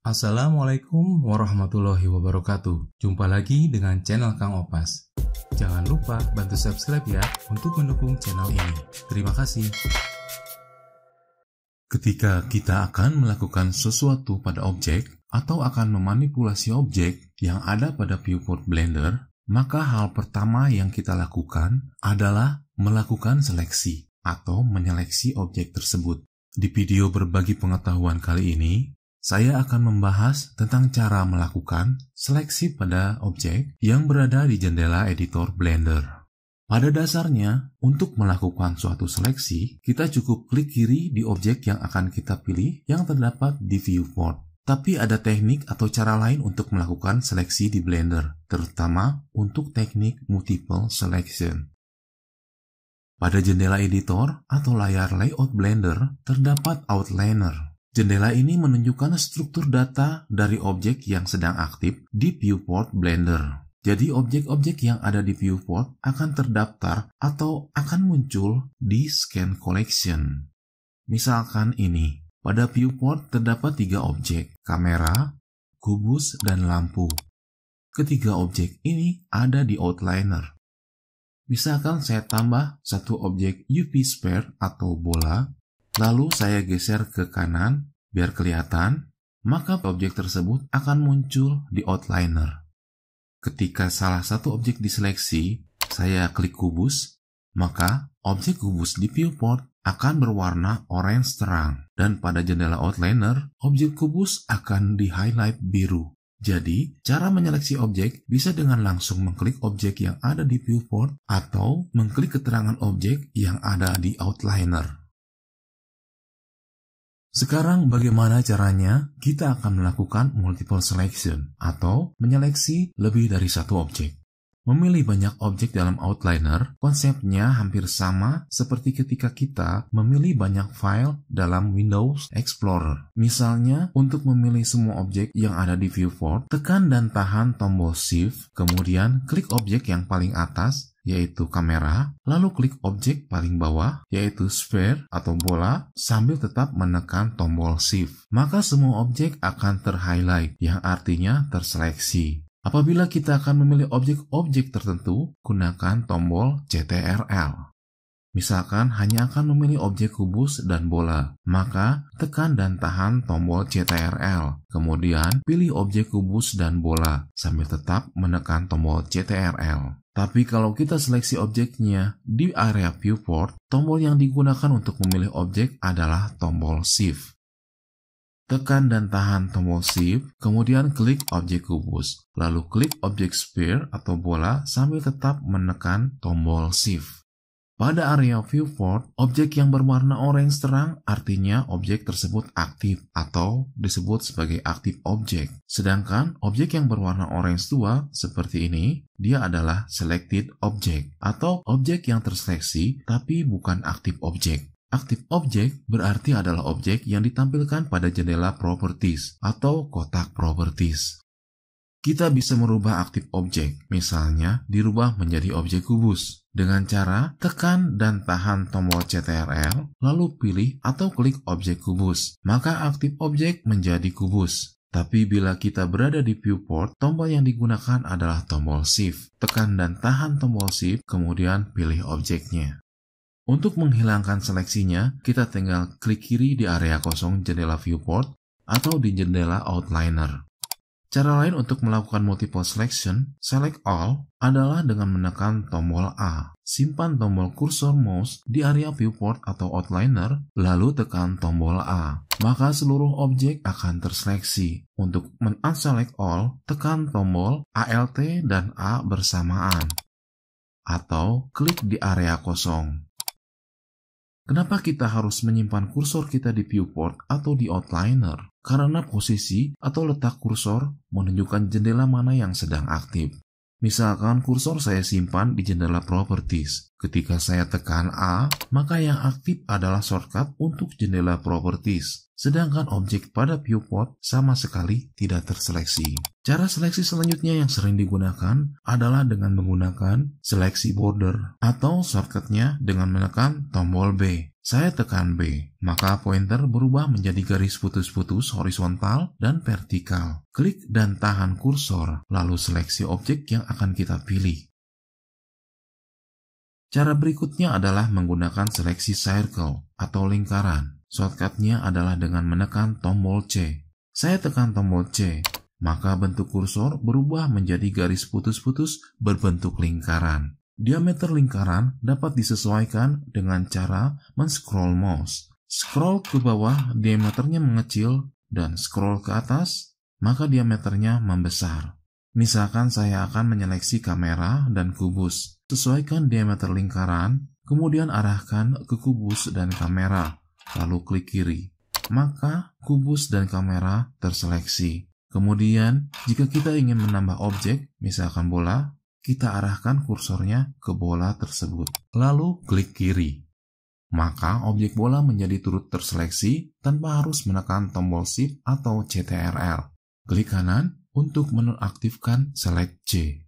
Assalamualaikum warahmatullahi wabarakatuh. Jumpa lagi dengan channel Kang Opas. Jangan lupa bantu subscribe ya untuk mendukung channel ini. Terima kasih. Ketika kita akan melakukan sesuatu pada objek atau akan memanipulasi objek yang ada pada viewport Blender, maka hal pertama yang kita lakukan adalah melakukan seleksi atau menyeleksi objek tersebut. Di video berbagi pengetahuan kali ini, saya akan membahas tentang cara melakukan seleksi pada objek yang berada di jendela editor Blender. Pada dasarnya, untuk melakukan suatu seleksi, kita cukup klik kiri di objek yang akan kita pilih yang terdapat di viewport. Tapi ada teknik atau cara lain untuk melakukan seleksi di Blender, terutama untuk teknik multiple selection. Pada jendela editor atau layar layout Blender, terdapat outliner. Jendela ini menunjukkan struktur data dari objek yang sedang aktif di viewport Blender. Jadi objek-objek yang ada di viewport akan terdaftar atau akan muncul di scan collection. Misalkan ini, pada viewport terdapat 3 objek, kamera, kubus, dan lampu. Ketiga objek ini ada di outliner. Misalkan saya tambah satu objek UV sphere atau bola, lalu saya geser ke kanan biar kelihatan, maka objek tersebut akan muncul di outliner. Ketika salah satu objek diseleksi, saya klik kubus, maka objek kubus di viewport akan berwarna orange terang, dan pada jendela outliner, objek kubus akan di-highlight biru. Jadi, cara menyeleksi objek bisa dengan langsung mengklik objek yang ada di viewport atau mengklik keterangan objek yang ada di outliner. Sekarang bagaimana caranya kita akan melakukan multiple selection atau menyeleksi lebih dari satu objek. Memilih banyak objek dalam outliner konsepnya hampir sama seperti ketika kita memilih banyak file dalam Windows Explorer. Misalnya, untuk memilih semua objek yang ada di viewport, tekan dan tahan tombol Shift, kemudian klik objek yang paling atas, yaitu kamera, lalu klik objek paling bawah, yaitu sphere atau bola, sambil tetap menekan tombol Shift. Maka semua objek akan terhighlight, yang artinya terseleksi. Apabila kita akan memilih objek-objek tertentu, gunakan tombol CTRL. Misalkan hanya akan memilih objek kubus dan bola, maka tekan dan tahan tombol CTRL. Kemudian pilih objek kubus dan bola, sambil tetap menekan tombol CTRL. Tapi kalau kita seleksi objeknya di area viewport, tombol yang digunakan untuk memilih objek adalah tombol Shift. Tekan dan tahan tombol Shift, kemudian klik objek kubus, lalu klik objek sphere atau bola sambil tetap menekan tombol Shift. Pada area viewport, objek yang berwarna orange terang artinya objek tersebut aktif atau disebut sebagai active object. Sedangkan objek yang berwarna orange tua seperti ini, dia adalah selected object atau objek yang terseleksi tapi bukan active object. Active object berarti adalah objek yang ditampilkan pada jendela properties atau kotak properties. Kita bisa merubah active object, misalnya dirubah menjadi objek kubus. Dengan cara tekan dan tahan tombol CTRL, lalu pilih atau klik objek kubus, maka active object menjadi kubus. Tapi bila kita berada di viewport, tombol yang digunakan adalah tombol Shift. Tekan dan tahan tombol Shift, kemudian pilih objeknya. Untuk menghilangkan seleksinya, kita tinggal klik kiri di area kosong jendela viewport atau di jendela outliner. Cara lain untuk melakukan multiple selection, select all, adalah dengan menekan tombol A. Simpan tombol kursor mouse di area viewport atau outliner, lalu tekan tombol A. Maka seluruh objek akan terseleksi. Untuk men-unselect all, tekan tombol Alt dan A bersamaan. Atau klik di area kosong. Kenapa kita harus menyimpan kursor kita di viewport atau di outliner? Karena posisi atau letak kursor menunjukkan jendela mana yang sedang aktif. Misalkan kursor saya simpan di jendela properties, Ketika saya tekan A, maka yang aktif adalah shortcut untuk jendela properties, sedangkan objek pada viewport sama sekali tidak terseleksi. Cara seleksi selanjutnya yang sering digunakan adalah dengan menggunakan seleksi border atau shortcutnya dengan menekan tombol B. Saya tekan B, maka pointer berubah menjadi garis putus-putus horizontal dan vertikal. Klik dan tahan kursor, lalu seleksi objek yang akan kita pilih. Cara berikutnya adalah menggunakan seleksi circle atau lingkaran. Shortcutnya adalah dengan menekan tombol C. Saya tekan tombol C, maka bentuk kursor berubah menjadi garis putus-putus berbentuk lingkaran. Diameter lingkaran dapat disesuaikan dengan cara men-scroll mouse. Scroll ke bawah, diameternya mengecil, dan scroll ke atas, maka diameternya membesar. Misalkan saya akan menyeleksi kamera dan kubus. Sesuaikan diameter lingkaran, kemudian arahkan ke kubus dan kamera, lalu klik kiri. Maka kubus dan kamera terseleksi. Kemudian, jika kita ingin menambah objek, misalkan bola, kita arahkan kursornya ke bola tersebut, lalu klik kiri. Maka objek bola menjadi turut terseleksi tanpa harus menekan tombol Shift atau CTRL. Klik kanan untuk menonaktifkan Select C.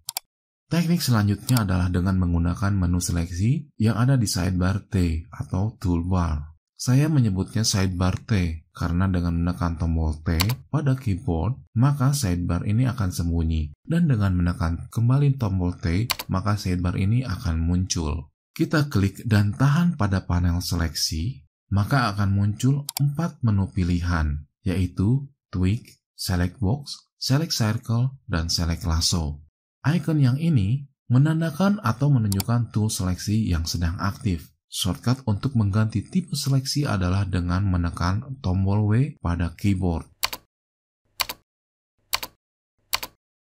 Teknik selanjutnya adalah dengan menggunakan menu seleksi yang ada di sidebar T atau toolbar. Saya menyebutnya sidebar T karena dengan menekan tombol T pada keyboard, maka sidebar ini akan sembunyi. Dan dengan menekan kembali tombol T, maka sidebar ini akan muncul. Kita klik dan tahan pada panel seleksi, maka akan muncul 4 menu pilihan, yaitu Tweak, Select Box, Select Circle, dan Select Lasso. Icon yang ini menandakan atau menunjukkan tool seleksi yang sedang aktif. Shortcut untuk mengganti tipe seleksi adalah dengan menekan tombol W pada keyboard.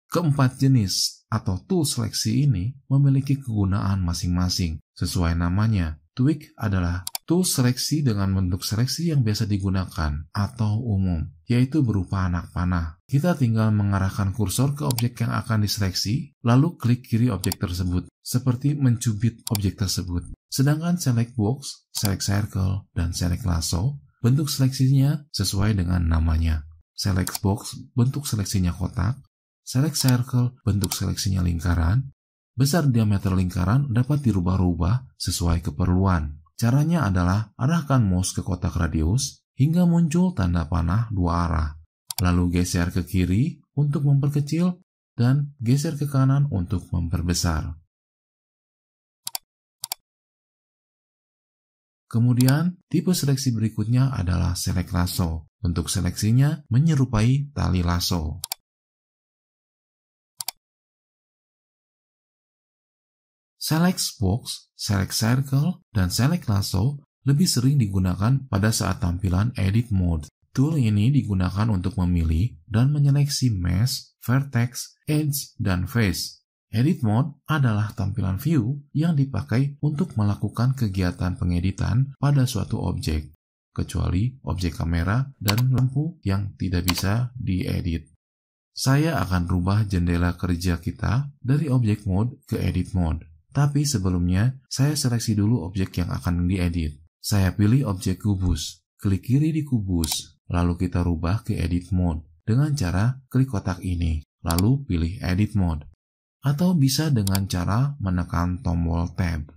Keempat jenis atau tool seleksi ini memiliki kegunaan masing-masing. Sesuai namanya, Tweak adalah tool seleksi dengan bentuk seleksi yang biasa digunakan atau umum, yaitu berupa anak panah. Kita tinggal mengarahkan kursor ke objek yang akan diseleksi, lalu klik kiri objek tersebut, seperti mencubit objek tersebut. Sedangkan Select Box, Select Circle, dan Select Lasso, bentuk seleksinya sesuai dengan namanya. Select Box, bentuk seleksinya kotak. Select Circle, bentuk seleksinya lingkaran. Besar diameter lingkaran dapat dirubah-rubah sesuai keperluan. Caranya adalah arahkan mouse ke kotak radius hingga muncul tanda panah dua arah. Lalu geser ke kiri untuk memperkecil dan geser ke kanan untuk memperbesar. Kemudian, tipe seleksi berikutnya adalah Select Lasso. Bentuk seleksinya menyerupai tali lasso. Select Box, Select Circle, dan Select Lasso lebih sering digunakan pada saat tampilan Edit Mode. Tool ini digunakan untuk memilih dan menyeleksi Mesh, Vertex, Edge, dan Face. Edit Mode adalah tampilan view yang dipakai untuk melakukan kegiatan pengeditan pada suatu objek, kecuali objek kamera dan lampu yang tidak bisa diedit. Saya akan rubah jendela kerja kita dari Object Mode ke Edit Mode. Tapi sebelumnya, saya seleksi dulu objek yang akan diedit. Saya pilih objek kubus, klik kiri di kubus, lalu kita rubah ke Edit Mode dengan cara klik kotak ini, lalu pilih Edit Mode. Atau bisa dengan cara menekan tombol Tab.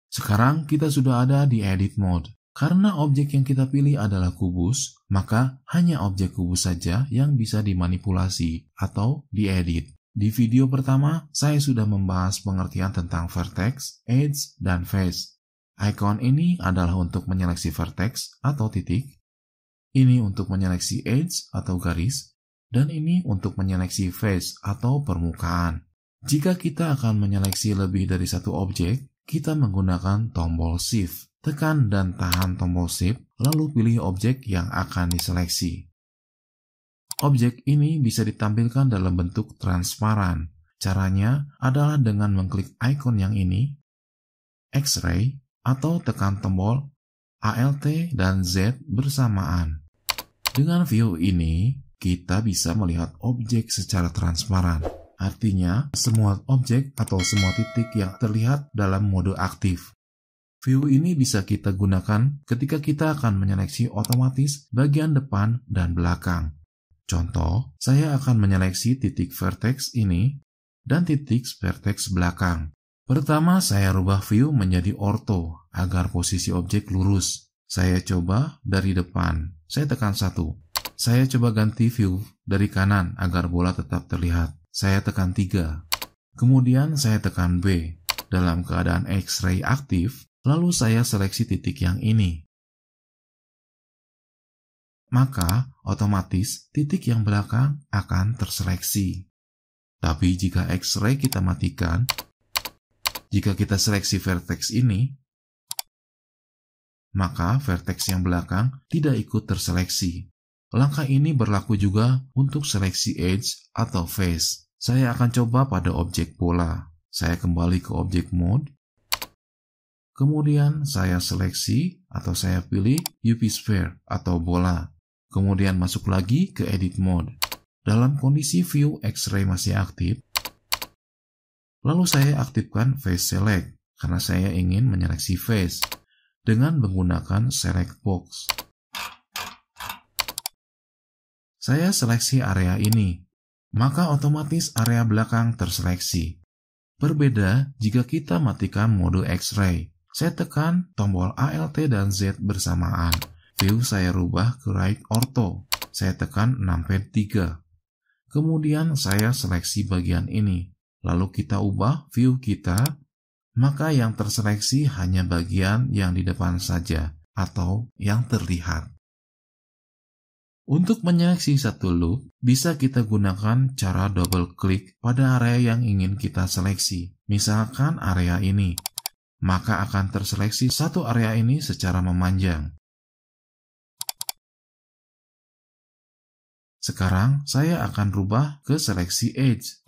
Sekarang kita sudah ada di Edit Mode. Karena objek yang kita pilih adalah kubus, maka hanya objek kubus saja yang bisa dimanipulasi atau diedit. Di video pertama, saya sudah membahas pengertian tentang vertex, edge, dan face. Icon ini adalah untuk menyeleksi vertex atau titik, ini untuk menyeleksi edge atau garis, dan ini untuk menyeleksi face atau permukaan. Jika kita akan menyeleksi lebih dari satu objek, kita menggunakan tombol Shift. Tekan dan tahan tombol Shift, lalu pilih objek yang akan diseleksi. Objek ini bisa ditampilkan dalam bentuk transparan. Caranya adalah dengan mengklik icon yang ini, X-ray, atau tekan tombol Alt dan Z bersamaan. Dengan view ini, kita bisa melihat objek secara transparan. artinya semua objek atau semua titik yang terlihat dalam mode aktif. View ini bisa kita gunakan ketika kita akan menyeleksi otomatis bagian depan dan belakang. Contoh, saya akan menyeleksi titik vertex ini dan titik vertex belakang. Pertama, saya rubah view menjadi ortho agar posisi objek lurus. Saya coba dari depan. Saya tekan 1. Saya coba ganti view dari kanan agar bola tetap terlihat. Saya tekan 3. Kemudian saya tekan B. Dalam keadaan X-ray aktif, lalu saya seleksi titik yang ini. Maka otomatis titik yang belakang akan terseleksi. Tapi jika X-ray kita matikan, jika kita seleksi vertex ini, maka vertex yang belakang tidak ikut terseleksi. Langkah ini berlaku juga untuk seleksi edge atau face. Saya akan coba pada objek bola. Saya kembali ke objek mode. Kemudian saya seleksi atau saya pilih UV sphere atau bola. Kemudian masuk lagi ke edit mode. Dalam kondisi view X-ray masih aktif, lalu saya aktifkan face select karena saya ingin menyeleksi face dengan menggunakan select box. Saya seleksi area ini, maka otomatis area belakang terseleksi. Berbeda jika kita matikan mode X-ray. Saya tekan tombol Alt dan Z bersamaan. View saya rubah ke right ortho. Saya tekan numpad 3. Kemudian saya seleksi bagian ini. Lalu kita ubah view kita, maka yang terseleksi hanya bagian yang di depan saja atau yang terlihat. Untuk menyeleksi satu loop, bisa kita gunakan cara double klik pada area yang ingin kita seleksi. Misalkan area ini, maka akan terseleksi satu area ini secara memanjang. Sekarang saya akan rubah ke seleksi edge.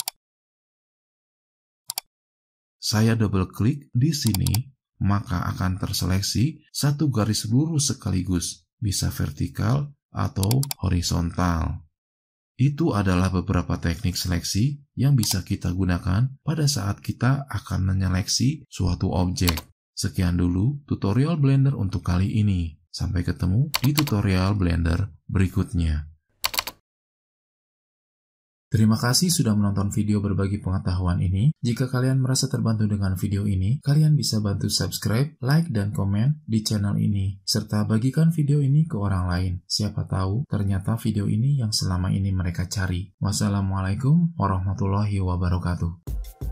Saya double klik di sini, maka akan terseleksi satu garis lurus sekaligus, bisa vertikal atau horizontal. Itu adalah beberapa teknik seleksi yang bisa kita gunakan pada saat kita akan menyeleksi suatu objek. Sekian dulu tutorial Blender untuk kali ini. Sampai ketemu di tutorial Blender berikutnya. Terima kasih sudah menonton video berbagi pengetahuan ini. Jika kalian merasa terbantu dengan video ini, kalian bisa bantu subscribe, like, dan komen di channel ini. Serta bagikan video ini ke orang lain. Siapa tahu ternyata video ini yang selama ini mereka cari. Wassalamualaikum warahmatullahi wabarakatuh.